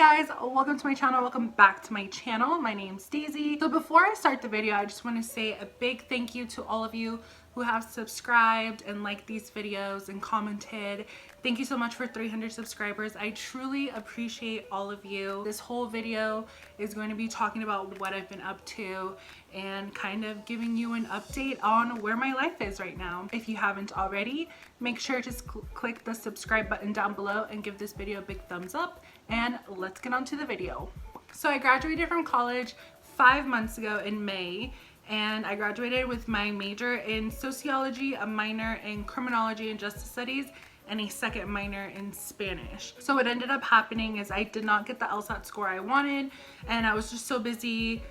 guys, welcome to my channel. Welcome back to my channel. My name's Daisy. So before I start the video, I just want to say a big thank you to all of you who have subscribed and liked these videos and commented. Thank you so much for 300 subscribers. I truly appreciate all of you. This whole video is going to be talking about what I've been up to and kind of giving you an update on where my life is right now. If you haven't already, make sure to click the subscribe button down below and give this video a big thumbs up, and let's get on to the video. So I graduated from college 5 months ago in May, and I graduated with my major in sociology, a minor in criminology and justice studies, and a second minor in Spanish. So what ended up happening is I did not get the LSAT score I wanted, and I was just so busy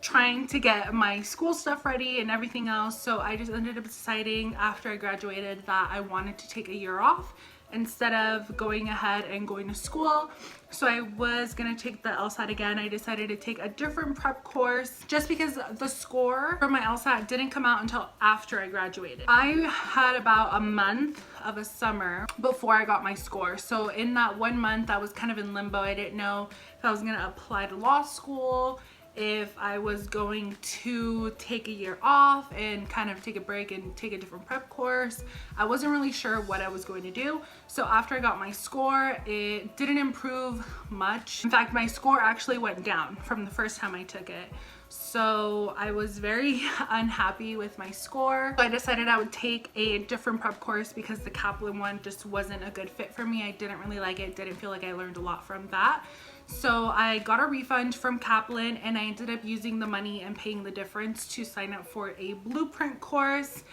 trying to get my school stuff ready and everything else. So I just ended up deciding after I graduated that I wanted to take a year off instead of going ahead and going to school. So I was gonna take the LSAT again. I decided to take a different prep course just because the score for my LSAT didn't come out until after I graduated. I had about a month of a summer before I got my score. So in that 1 month, I was kind of in limbo. I didn't know if I was gonna apply to law school, if I was going to take a year off and kind of take a break and take a different prep course. I wasn't really sure what I was going to do. So after I got my score, it didn't improve much. In fact, my score actually went down from the first time I took it. So I was very unhappy with my score. So I decided I would take a different prep course because the Kaplan one just wasn't a good fit for me. I didn't really like it. Didn't feel like I learned a lot from that. So I got a refund from Kaplan, and I ended up using the money and paying the difference to sign up for a Blueprint course.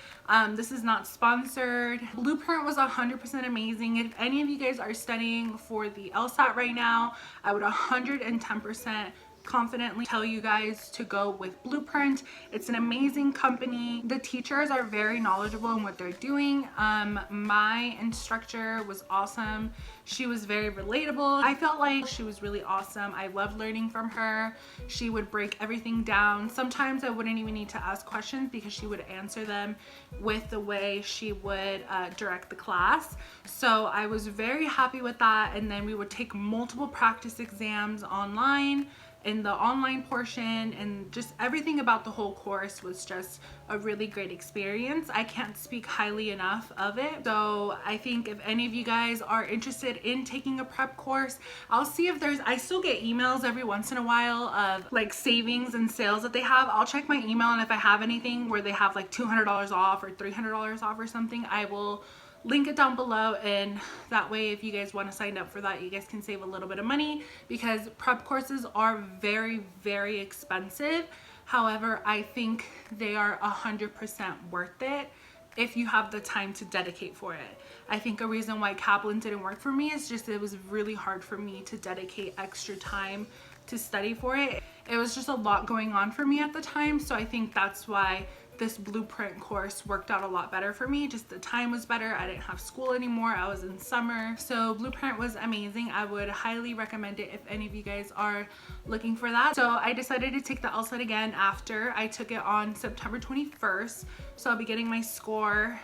This is not sponsored. Blueprint was 100% amazing. If any of you guys are studying for the LSAT right now, I would 110% confidently tell you guys to go with Blueprint. It's an amazing company. The teachers are very knowledgeable in what they're doing. My instructor was awesome. She was very relatable. I felt like she was really awesome. I loved learning from her. She would break everything down. Sometimes I wouldn't even need to ask questions because she would answer them with the way she would direct the class. So I was very happy with that. And then we would take multiple practice exams online in the online portion, and just everything about the whole course was just a really great experience. I can't speak highly enough of it. So I think if any of you guys are interested in taking a prep course, I'll see if I still get emails every once in a while of like savings and sales that they have. I'll check my email, and if I have anything where they have like $200 off or $300 off or something, I will link it down below, and that way if you guys want to sign up for that, you guys can save a little bit of money because prep courses are very, very expensive. However, I think they are 100% worth it if you have the time to dedicate for it. I think a reason why Kaplan didn't work for me is just it was really hard for me to dedicate extra time to study for it. It was just a lot going on for me at the time, so I think that's why this Blueprint course worked out a lot better for me. Just the time was better. I didn't have school anymore. I was in summer. So Blueprint was amazing. I would highly recommend it if any of you guys are looking for that. So I decided to take the LSAT again after I took it on September 21st. So I'll be getting my score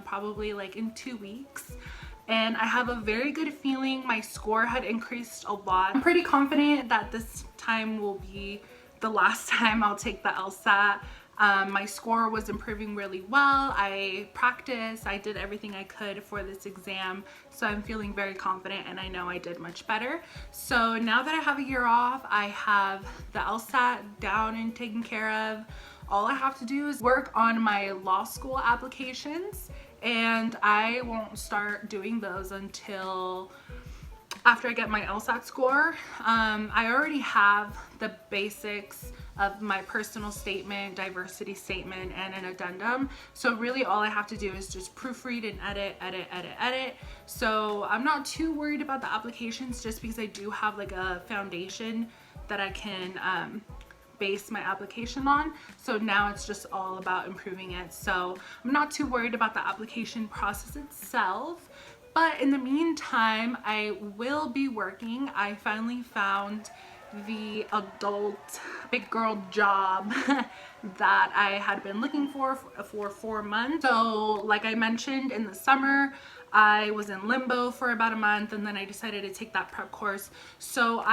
probably like in 2 weeks. And I have a very good feeling my score had increased a lot. I'm pretty confident that this time will be the last time I'll take the LSAT. My score was improving really well. I practiced, I did everything I could for this exam, so I'm feeling very confident, and I know I did much better. So now that I have a year off, I have the LSAT down and taken care of. All I have to do is work on my law school applications, and I won't start doing those until after I get my LSAT score. I already have the basics of my personal statement, diversity statement, and an addendum. So really all I have to do is just proofread and edit. So I'm not too worried about the applications just because I do have like a foundation that I can base my application on. So now it's just all about improving it. So I'm not too worried about the application process itself. But in the meantime, I will be working. I finally found the adult big girl job that I had been looking for 4 months. So like I mentioned, in the summer I was in limbo for about a month, and then I decided to take that prep course. So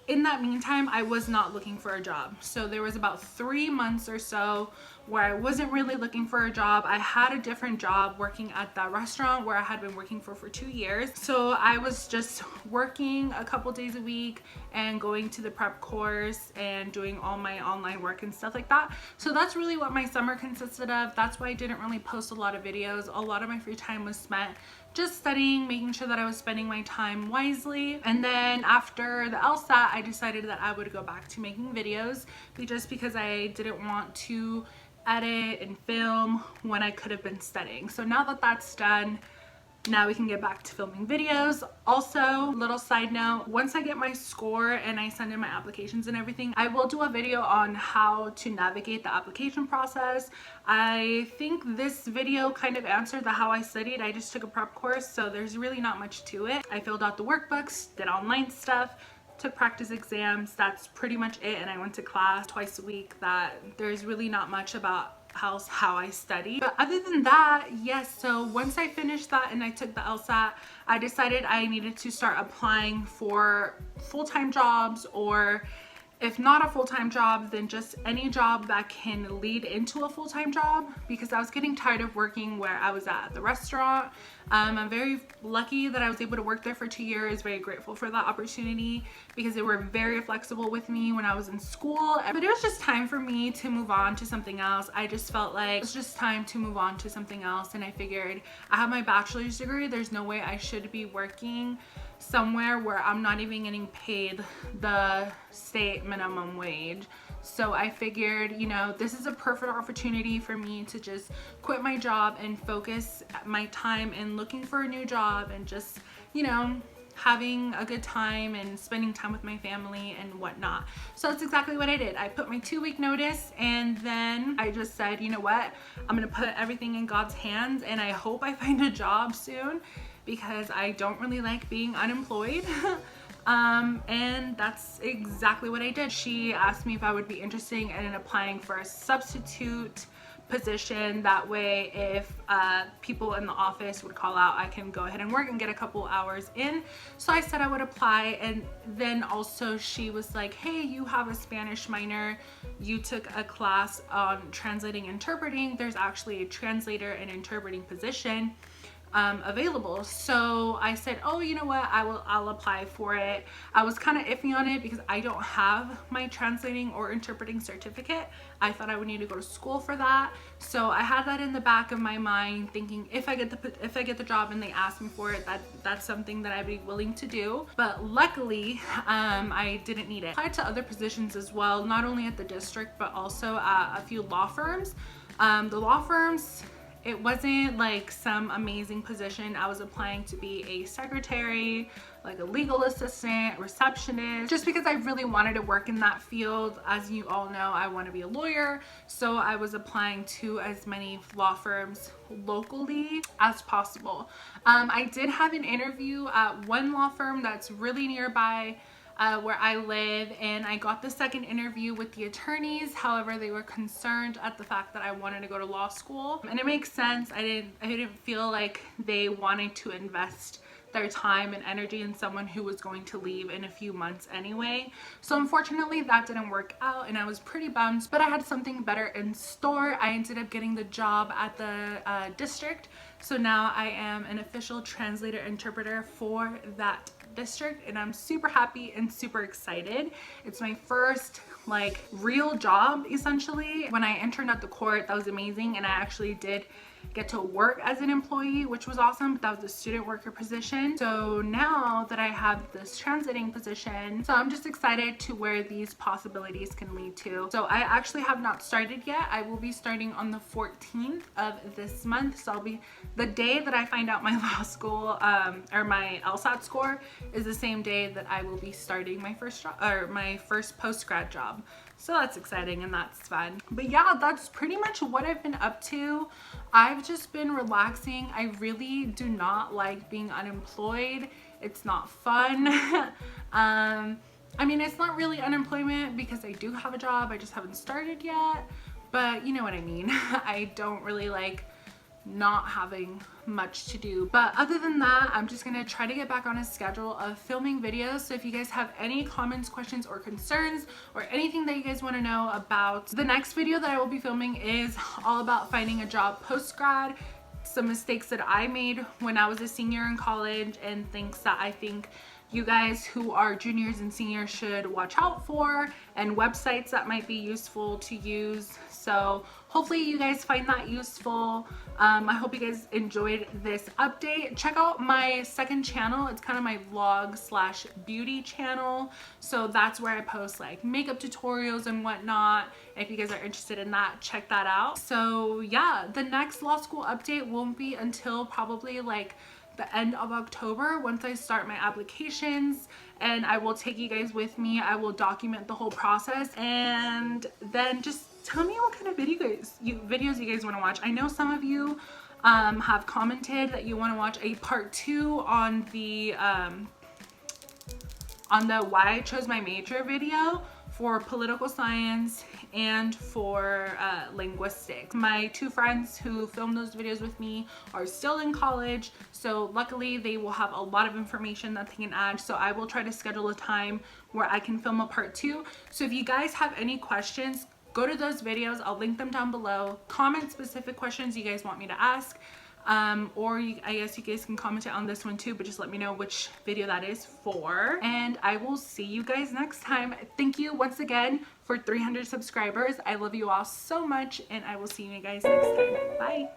in that meantime, I was not looking for a job. So there was about 3 months or so where I wasn't really looking for a job. I had a different job working at that restaurant where I had been working for 2 years. So I was just working a couple days a week and going to the prep course and doing all my online work and stuff like that. So that's really what my summer consisted of. That's why I didn't really post a lot of videos. A lot of my free time was spent just studying, making sure that I was spending my time wisely. And then after the LSAT, I decided that I would go back to making videos just because I didn't want to edit and film when I could have been studying. So now that that's done, now we can get back to filming videos. Also, little side note, once I get my score and I send in my applications and everything, I will do a video on how to navigate the application process. I think this video kind of answered the how I studied. I just took a prep course, so there's really not much to it. I filled out the workbooks, did online stuff, took practice exams. That's pretty much it. And I went to class twice a week. That there's really not much about how I study. But other than that, yes, so once I finished that and I took the LSAT, I decided I needed to start applying for full-time jobs, or if not a full-time job, then just any job that can lead into a full-time job, because I was getting tired of working where I was at the restaurant. I'm very lucky that I was able to work there for 2 years. Very grateful for that opportunity because they were very flexible with me when I was in school. But it was just time for me to move on to something else. I just felt like it was just time to move on to something else, and I figured I have my bachelor's degree. There's no way I should be working somewhere where I'm not even getting paid the state minimum wage. So I figured, you know, this is a perfect opportunity for me to just quit my job and focus my time in looking for a new job and just, you know, having a good time and spending time with my family and whatnot. So that's exactly what I did. I put my 2-week notice, and then I just said, you know what, I'm gonna put everything in God's hands, and I hope I find a job soon because I don't really like being unemployed. And that's exactly what I did. She asked me if I would be interested in applying for a substitute position. That way, if people in the office would call out, I can go ahead and work and get a couple hours in. So I said I would apply, and then also she was like, hey, you have a Spanish minor, you took a class on translating and interpreting. There's actually a translator and interpreting position available. So I said, oh, you know what, I'll apply for it. I was kind of iffy on it because I don't have my translating or interpreting certificate. I thought I would need to go to school for that. So I had that in the back of my mind, thinking if I get the job and they ask me for it, that's something that I'd be willing to do. But luckily, I didn't need it. I applied to other positions as well, not only at the district but also at a few law firms. The law firms, it wasn't like some amazing position. I was applying to be a secretary, like a legal assistant, receptionist, just because I really wanted to work in that field. As you all know, I want to be a lawyer. So I was applying to as many law firms locally as possible. I did have an interview at one law firm that's really nearby where I live, and I got the second interview with the attorneys. However, they were concerned at the fact that I wanted to go to law school, and it makes sense. I didn't feel like they wanted to invest their time and energy in someone who was going to leave in a few months anyway. So unfortunately that didn't work out, and I was pretty bummed, but I had something better in store. I ended up getting the job at the district. So now I am an official translator interpreter for that district, and I'm super happy and super excited. It's my first like real job essentially. When I interned at the court, that was amazing, and I actually did get to work as an employee, which was awesome. But that was a student worker position. So now that I have this translating position, so I'm just excited to where these possibilities can lead to. So I actually have not started yet. I will be starting on the 14th of this month. So I'll be, the day that I find out my law school or my LSAT score is the same day that I will be starting my first job, or my first post-grad job. So that's exciting and that's fun. But yeah, that's pretty much what I've been up to. I've just been relaxing. I really do not like being unemployed. It's not fun. I mean, it's not really unemployment because I do have a job. I just haven't started yet. But you know what I mean. I don't really like not having much to do. But other than that, I'm just gonna try to get back on a schedule of filming videos. So if you guys have any comments, questions, or concerns, or anything that you guys want to know about, the next video that I will be filming is all about finding a job post-grad, some mistakes that I made when I was a senior in college, and things that I think you guys who are juniors and seniors should watch out for, and websites that might be useful to use. So hopefully you guys find that useful. I hope you guys enjoyed this update. Check out my second channel. It's kind of my vlog slash beauty channel. So that's where I post like makeup tutorials and whatnot. If you guys are interested in that, check that out. So yeah, the next law school update won't be until probably like the end of October, once I start my applications, and I will take you guys with me. I will document the whole process, and then just tell me what kind of videos you guys want to watch. I know some of you have commented that you want to watch a part 2 on the why I chose my major video for political science and for linguistics. My 2 friends who filmed those videos with me are still in college, so luckily they will have a lot of information that they can add. So I will try to schedule a time where I can film a part 2. So if you guys have any questions, go to those videos. I'll link them down below. Comment specific questions you guys want me to ask. I guess you guys can comment it on this one too, but just let me know which video that is for. And I will see you guys next time. Thank you once again for 300 subscribers. I love you all so much, and I will see you guys next time. Bye.